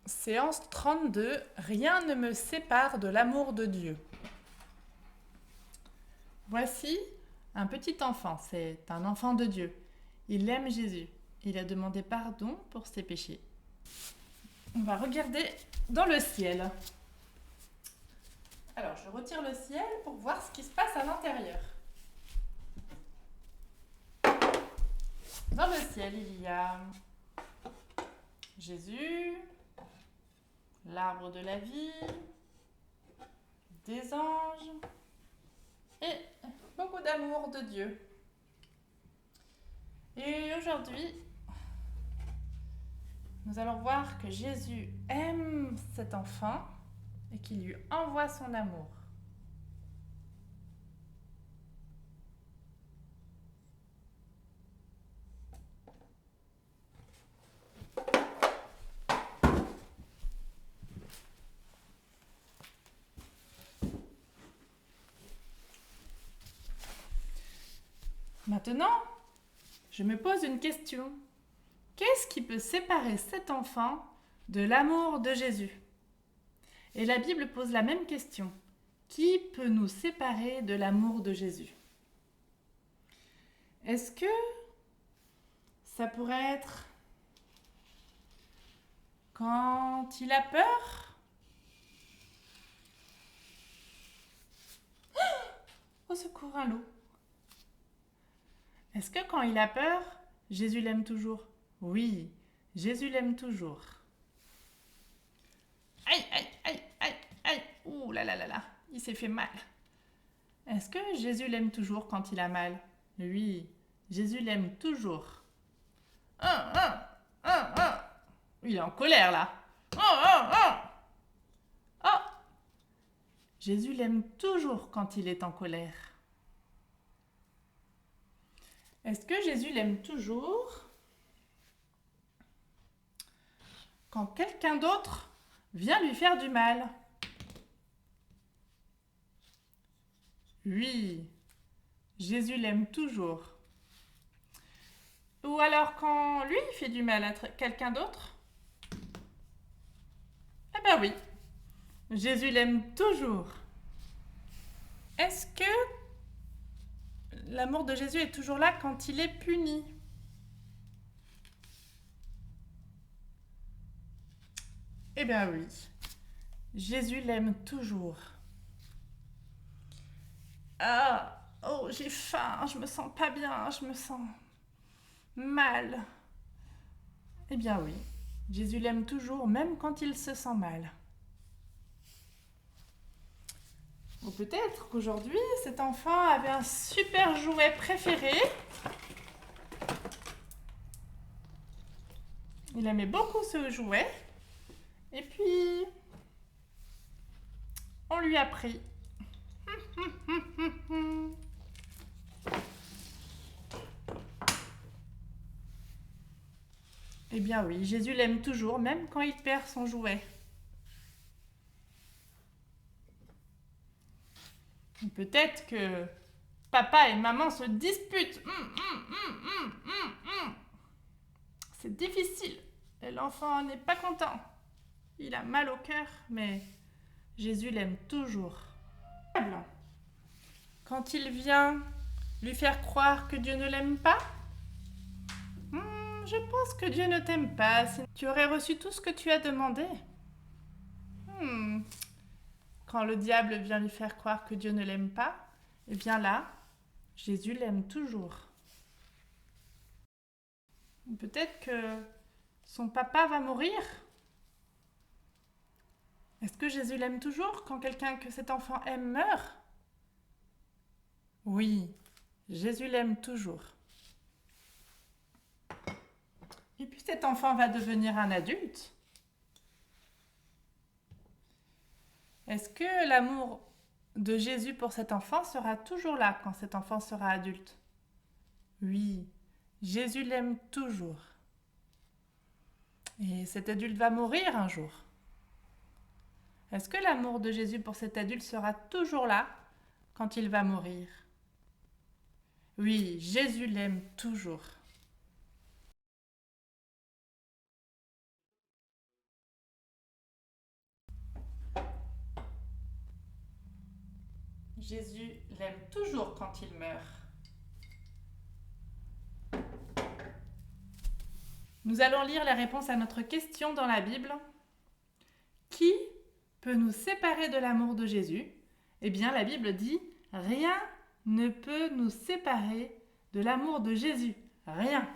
Séance 32. Rien ne me sépare de l'amour de Dieu. Voici un petit enfant, c'est un enfant de Dieu. Il aime Jésus. Il a demandé pardon pour ses péchés. On va regarder dans le ciel. Alors, je retire le ciel pour voir ce qui se passe à l'intérieur. Dans le ciel, il y a Jésus, l'arbre de la vie, des anges et beaucoup d'amour de Dieu. Et aujourd'hui, nous allons voir que Jésus aime cet enfant et qu'il lui envoie son amour. Maintenant, je me pose une question. Qu'est-ce qui peut séparer cet enfant de l'amour de Jésus? Et la Bible pose la même question. Qui peut nous séparer de l'amour de Jésus? Est-ce que ça pourrait être quand il a peur? Au secours, un loup. Est-ce que quand il a peur, Jésus l'aime toujours? Oui, Jésus l'aime toujours. Aïe, aïe, aïe, aïe, aïe. Ouh là là là là, il s'est fait mal. Est-ce que Jésus l'aime toujours quand il a mal? Oui, Jésus l'aime toujours. Il est en colère là. Oh, Jésus l'aime toujours quand il est en colère. Est-ce que Jésus l'aime toujours quand quelqu'un d'autre vient lui faire du mal? Oui, Jésus l'aime toujours. Ou alors quand lui fait du mal à quelqu'un d'autre? Eh ben oui, Jésus l'aime toujours. Est-ce que l'amour de Jésus est toujours là quand il est puni? Eh bien oui, Jésus l'aime toujours. Ah, oh, j'ai faim, je me sens pas bien, je me sens mal. Eh bien oui, Jésus l'aime toujours, même quand il se sent mal. Ou peut-être qu'aujourd'hui, cet enfant avait un super jouet préféré. Il aimait beaucoup ce jouet. Et puis, on lui a pris. Eh bien oui, Jésus l'aime toujours, même quand il perd son jouet. Ou peut-être que papa et maman se disputent. C'est difficile. Et l'enfant n'est pas content. Il a mal au cœur, mais Jésus l'aime toujours. Quand il vient lui faire croire que Dieu ne l'aime pas, je pense que Dieu ne t'aime pas. Tu aurais reçu tout ce que tu as demandé. Quand le diable vient lui faire croire que Dieu ne l'aime pas, eh bien là, Jésus l'aime toujours. Peut-être que son papa va mourir. Est-ce que Jésus l'aime toujours quand quelqu'un que cet enfant aime meurt? Oui, Jésus l'aime toujours. Et puis cet enfant va devenir un adulte. Est-ce que l'amour de Jésus pour cet enfant sera toujours là quand cet enfant sera adulte? Oui, Jésus l'aime toujours. Et cet adulte va mourir un jour. Est-ce que l'amour de Jésus pour cet adulte sera toujours là quand il va mourir? Oui, Jésus l'aime toujours. Jésus l'aime toujours quand il meurt. Nous allons lire la réponse à notre question dans la Bible. Qui peut nous séparer de l'amour de Jésus? Eh bien, la Bible dit « Rien ne peut nous séparer de l'amour de Jésus. » Rien.